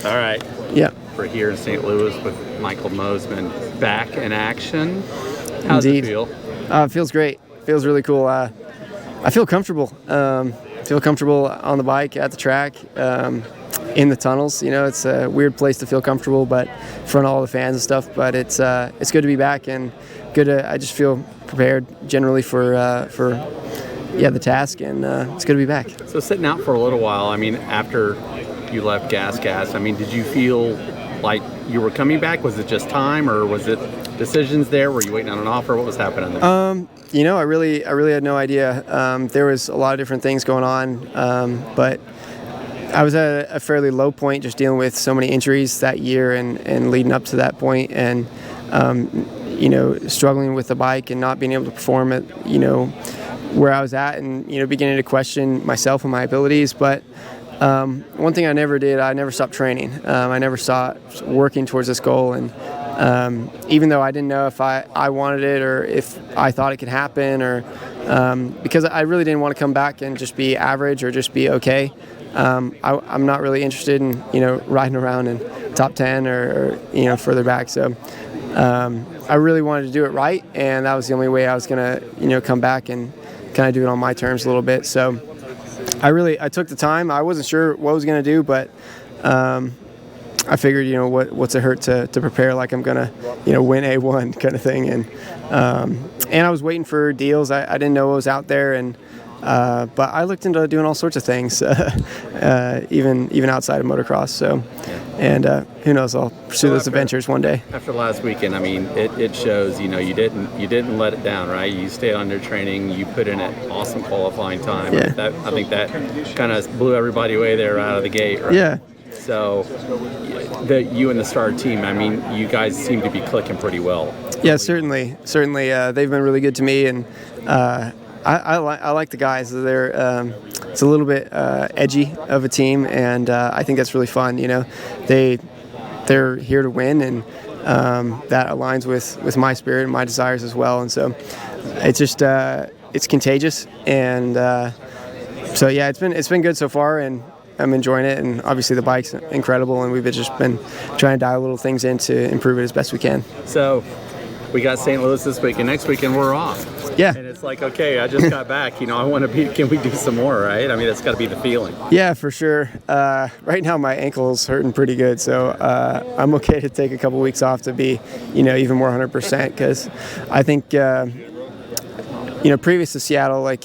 All right. Yeah. We're here in St. Louis with Michael Mosiman back in action. How's Indeed. it feel? It feels great. Feels really cool. I feel comfortable. Feel comfortable on the bike, at the track, in the tunnels. You know, it's a weird place to feel comfortable, but in front of all the fans and stuff. But it's good to be back and good. I just feel prepared generally for the task, and it's good to be back. So sitting out for a little while. I mean, after you left Gas. I mean, did you feel like you were coming back? Was it just time, or was it decisions there? Were you waiting on an offer? What was happening there? You know, I really had no idea. There was a lot of different things going on, but I was at a fairly low point, just dealing with so many injuries that year and leading up to that point, and you know, struggling with the bike and not being able to perform at, you know, where I was at, and, you know, beginning to question myself and my abilities. But one thing I never did, I never stopped training. I never stopped working towards this goal, and even though I didn't know if I wanted it or if I thought it could happen, or because I really didn't want to come back and just be average or just be okay. I'm not really interested in, you know, riding around in top 10 or you know, further back. So I really wanted to do it right, and that was the only way I was gonna, you know, come back and kind of do it on my terms a little bit. So I took the time. I wasn't sure what I was gonna do, but I figured, you know, what's it hurt to prepare like I'm gonna, you know, win A1 kind of thing. And I was waiting for deals. I didn't know what was out there, and but I looked into doing all sorts of things, even outside of motocross. So, and who knows, I'll pursue those adventures one day. After last weekend, I mean, it shows, you know, you didn't let it down, right? You stayed on your training. You put in an awesome qualifying time. Yeah. I think that kind of blew everybody away there out of the gate, right? Yeah. So, you and the Star team, I mean, you guys seem to be clicking pretty well. Yeah, certainly. They've been really good to me, and I like the guys. They're it's a little bit edgy of a team, and I think that's really fun. You know, they're here to win, and that aligns with my spirit and my desires as well. And so it's just it's contagious, and so yeah, it's been good so far, and I'm enjoying it. And obviously the bike's incredible, and we've just been trying to dial little things in to improve it as best we can. So we got St. Louis this week, and next weekend we're off. Yeah. And it's like, okay, I just got back. You know, I want to be. Can we do some more? Right? I mean, that's got to be the feeling. Yeah, for sure. Right now, my ankle's hurting pretty good, so I'm okay to take a couple weeks off to be, you know, even more 100%. Because I think, you know, previous to Seattle, like,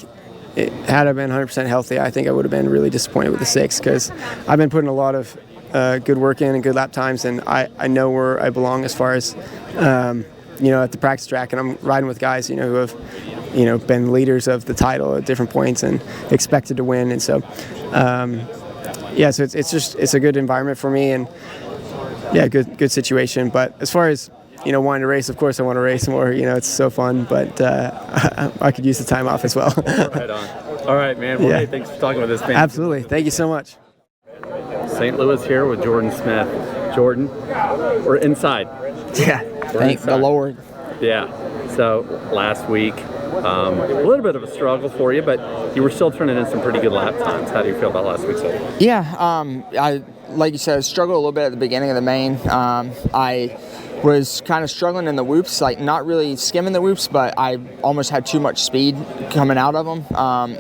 had I been 100% healthy, I think I would have been really disappointed with the 6, because I've been putting a lot of good work in and good lap times, and I know where I belong as far as. You know, at the practice track, and I'm riding with guys, you know, who have, you know, been leaders of the title at different points and expected to win. And so, yeah, so it's a good environment for me, and yeah, good situation. But as far as, you know, wanting to race, of course I want to race more. You know, it's so fun, but I could use the time off as well. Right on. All right, man. Well, Yeah. hey, thanks for talking with us, man. Absolutely. Thank you so much. St. Louis here with Jordan Smith. Jordan, we're inside. Yeah, thank the Lord. Yeah. So last week, a little bit of a struggle for you, but you were still turning in some pretty good lap times. How do you feel about last week's event? Yeah, I like you said, struggled a little bit at the beginning of the main. I was kind of struggling in the whoops, like not really skimming the whoops, but I almost had too much speed coming out of them,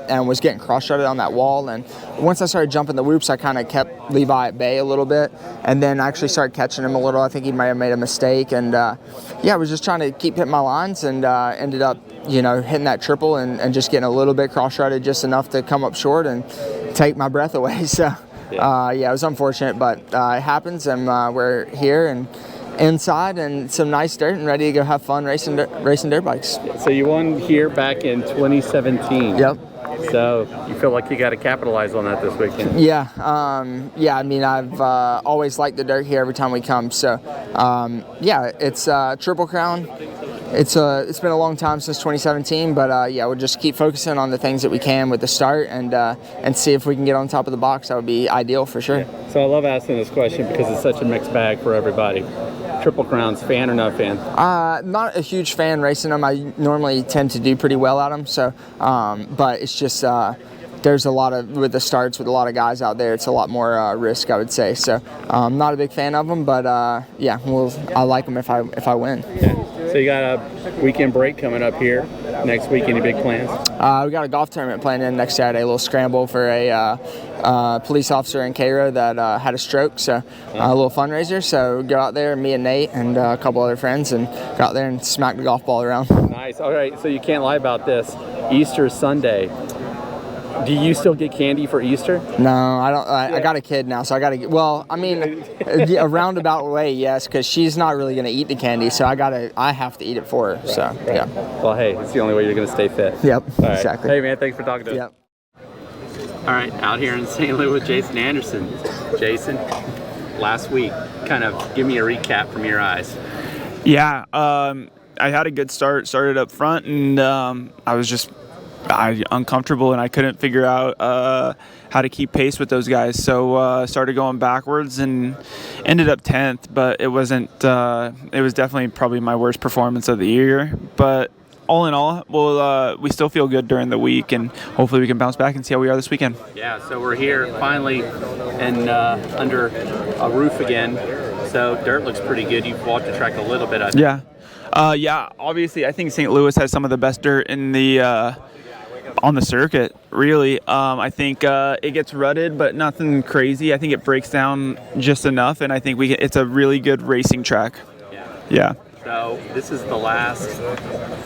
and was getting cross-shredded on that wall. And once I started jumping the whoops, I kind of kept Levi at bay a little bit, and then actually started catching him a little. I think he might have made a mistake, and yeah, I was just trying to keep hitting my lines, and ended up, you know, hitting that triple and just getting a little bit cross-shredded, just enough to come up short and take my breath away. So yeah, it was unfortunate, but it happens, and we're here and inside and some nice dirt and ready to go have fun racing dirt bikes. So you won here back in 2017. Yep. So you feel like you got to capitalize on that this weekend? Yeah. Yeah, I mean, I've always liked the dirt here every time we come. So yeah, it's Triple Crown. It's been a long time since 2017, but yeah, we'll just keep focusing on the things that we can with the start, and see if we can get on top of the box. That would be ideal for sure. Yeah. So I love asking this question because it's such a mixed bag for everybody. Triple Crowns, fan or not fan? Not a huge fan racing them. I normally tend to do pretty well at them. So, but it's just there's a lot of, with the starts with a lot of guys out there, it's a lot more risk, I would say. So I'm not a big fan of them, but yeah, I like them if I win. So you got a weekend break coming up here next week. Any big plans? We got a golf tournament planned in next Saturday, a little scramble for a police officer in Cairo that had a stroke, so a little fundraiser. So go out there, me and Nate and a couple other friends, and go out there and smack the golf ball around. Nice. All right, so you can't lie about this. Easter Sunday. Do you still get candy for Easter? No, I don't. I got a kid now, so I got to get. Well, I mean, a roundabout way, yes, because she's not really going to eat the candy, so I have to eat it for her. So yeah. Well, hey, it's the only way you're going to stay fit. Yep. All right. Exactly. Hey, man, thanks for talking to us. Yep. All right, out here in St. Louis with Jason Anderson. Jason, last week, kind of give me a recap from your eyes. Yeah, I had a good start. Started up front, and I was uncomfortable, and I couldn't figure out how to keep pace with those guys. So started going backwards and ended up 10th. But it wasn't. It was definitely probably my worst performance of the year. But all in all, we still feel good during the week, and hopefully we can bounce back and see how we are this weekend. Yeah, so we're here finally and under a roof again. So dirt looks pretty good. You've walked the track a little bit, I think. Yeah, obviously I think St. Louis has some of the best dirt in the on the circuit, really. I think it gets rutted, but nothing crazy. I think it breaks down just enough, and I think it's a really good racing track. Yeah. So this is the last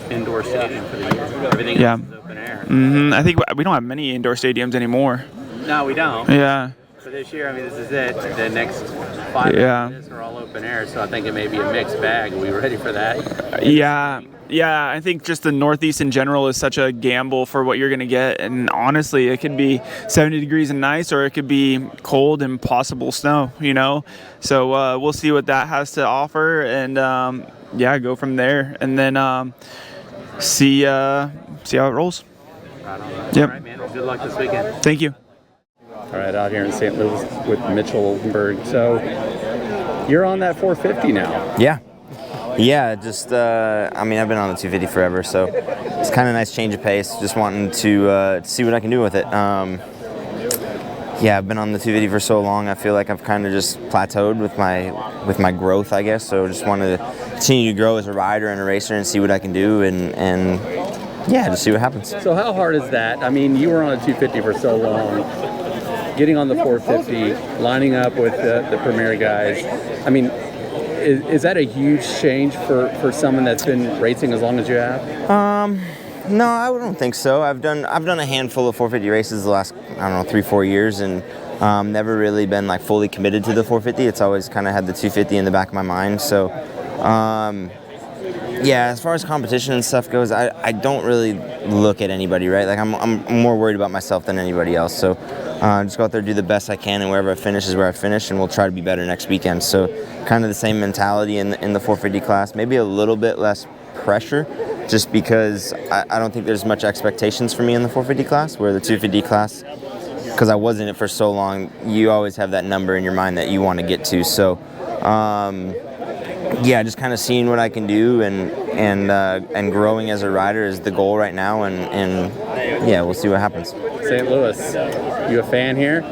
indoor stadium for the year. Everything else is open air. I think we don't have many indoor stadiums anymore. No, we don't. Yeah. For this year, I mean, this is it. The next 5 years are all open air, so I think it may be a mixed bag. Are we ready for that? Yeah, I think just the Northeast in general is such a gamble for what you're going to get. And honestly, it could be 70 degrees and nice, or it could be cold and possible snow, So we'll see what that has to offer, and go from there. And then see how it rolls. Right on. Yep. All right, man. Well, good luck this weekend. Thank you. All right, out here in St. Louis with Mitchell Oldenburg. So you're on that 450 now. Yeah, just, I've been on the 250 forever, so it's kind of a nice change of pace. Just wanting to see what I can do with it. I've been on the 250 for so long, I feel like I've kind of just plateaued with my growth, I guess. So just wanted to continue to grow as a rider and a racer and see what I can do, and just see what happens. So how hard is that? I mean, you were on a 250 for so long. Getting on the 450, lining up with the premier guys. I mean, is that a huge change for someone that's been racing as long as you have? No, I don't think so. I've done a handful of 450 races the last 3-4 years, and never really been like fully committed to the 450. It's always kind of had the 250 in the back of my mind. So as far as competition and stuff goes, I don't really look at anybody, right? Like I'm more worried about myself than anybody else. So just go out there, do the best I can, and wherever I finish is where I finish, and we'll try to be better next weekend. So kind of the same mentality in the 450 class, maybe a little bit less pressure, just because I don't think there's much expectations for me in the 450 class, where the 250 class, because I was in it for so long, you always have that number in your mind that you want to get to. So just kind of seeing what I can do and growing as a rider is the goal right now, and we'll see what happens. St. Louis, you a fan here?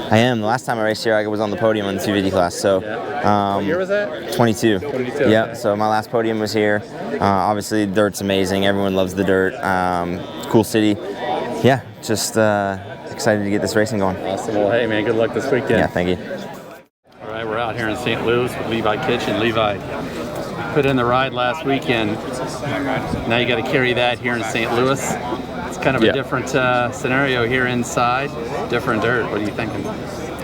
I am. The last time I raced here, I was on the podium in the 250 class. So, what year was that? 22. 22. Yeah. Okay. So my last podium was here. Obviously, dirt's amazing. Everyone loves the dirt. Cool city. Yeah. Just excited to get this racing going. Awesome. Well, hey man, good luck this weekend. Yeah. Thank you. All right, we're out here in St. Louis with Levi Kitchen. Levi put in the ride last weekend. Now you got to carry that here in St. Louis. It's kind of a different scenario here inside. Different dirt. What are you thinking?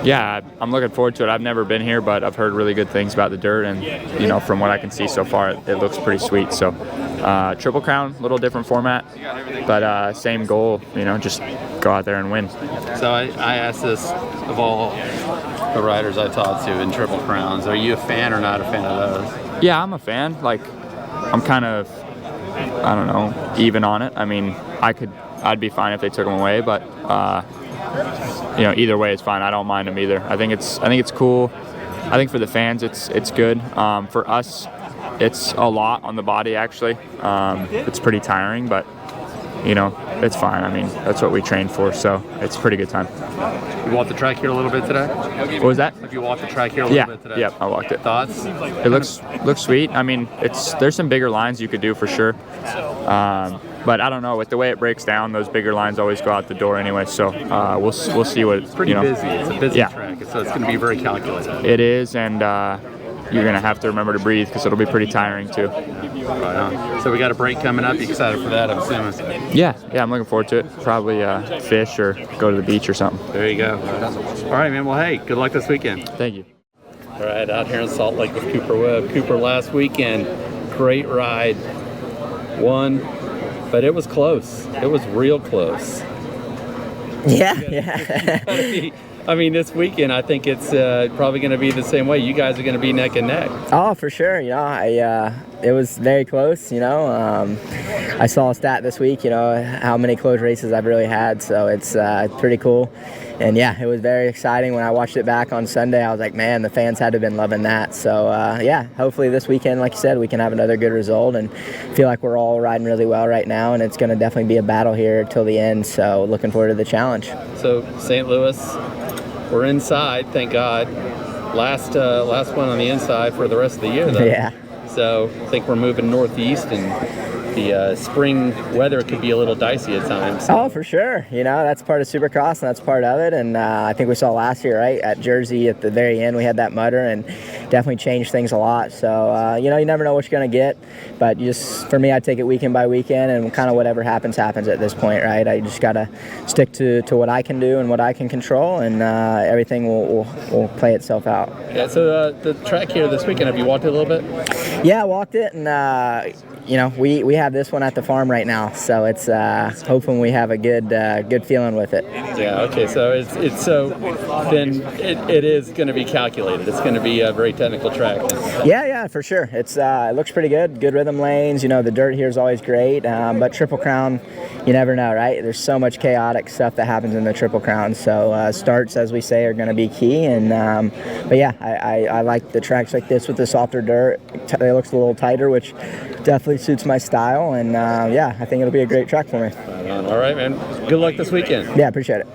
Yeah, I'm looking forward to it. I've never been here, but I've heard really good things about the dirt, and from what I can see so far, it looks pretty sweet. So, Triple Crown, little different format, but same goal. Just go out there and win. So I asked this of all the riders I talked to in Triple Crowns. Are you a fan or not a fan of those? Yeah, I'm a fan. Like, I'm kind of, I don't know, even on it. I mean, I'd be fine if they took them away, but either way it's fine. I don't mind them either. I think it's cool. I think for the fans it's good. For us, it's a lot on the body actually. It's pretty tiring, but it's fine. I mean, that's what we trained for, so it's a pretty good time. You walked the track here a little bit today? What was that? Have you walked the track here a little bit today? Yeah, I walked it. Thoughts? It looks sweet. I mean, there's some bigger lines you could do for sure, but I don't know. With the way it breaks down, those bigger lines always go out the door anyway. So we'll see what It's pretty busy. It's a busy Yeah. track, so it's going to be very calculated. It is, and you're gonna have to remember to breathe because it'll be pretty tiring too. Right on. So we got a break coming up. You excited for that? I'm assuming. Yeah, I'm looking forward to it. Probably fish or go to the beach or something. There you go. All right, man. Well, hey, good luck this weekend. Thank you. All right, out here in Salt Lake with Cooper Webb. Cooper, last weekend, great ride. Won, but it was close. It was real close. Yeah. I mean, this weekend, I think it's probably going to be the same way. You guys are going to be neck and neck. Oh, for sure. It was very close. I saw a stat this week. How many close races I've really had. So it's pretty cool. And yeah, it was very exciting when I watched it back on Sunday. I was like, man, the fans had to have been loving that. So yeah, hopefully this weekend, like you said, we can have another good result and feel like we're all riding really well right now. And it's going to definitely be a battle here till the end. So looking forward to the challenge. So St. Louis, we're inside, thank God. Last one on the inside for the rest of the year, though. Yeah. So I think we're moving northeast, and the spring weather could be a little dicey at times. Oh, for sure. That's part of Supercross, and that's part of it. And I think we saw last year, right, at Jersey at the very end, we had that mutter, and definitely changed things a lot. So, you never know what you're going to get. But for me, I take it weekend by weekend, and kind of whatever happens at this point, right? I just got to stick to what I can do and what I can control, and everything will play itself out. Yeah, so the track here this weekend, have you walked it a little bit? Yeah, I walked it, and we have this one at the farm right now, so it's hoping we have a good feeling with it. Yeah. Okay. So it's so then it is going to be calculated. It's going to be a very technical track. Yeah, for sure. It looks pretty good. Good rhythm lanes. The dirt here is always great, but Triple Crown, you never know, right? There's so much chaotic stuff that happens in the Triple Crown. So starts, as we say, are going to be key. And but yeah, I like the tracks like this with the softer dirt. It looks a little tighter, which definitely suits my style. And yeah, I think it'll be a great track for me. All right, man. Good luck this weekend. Yeah, appreciate it.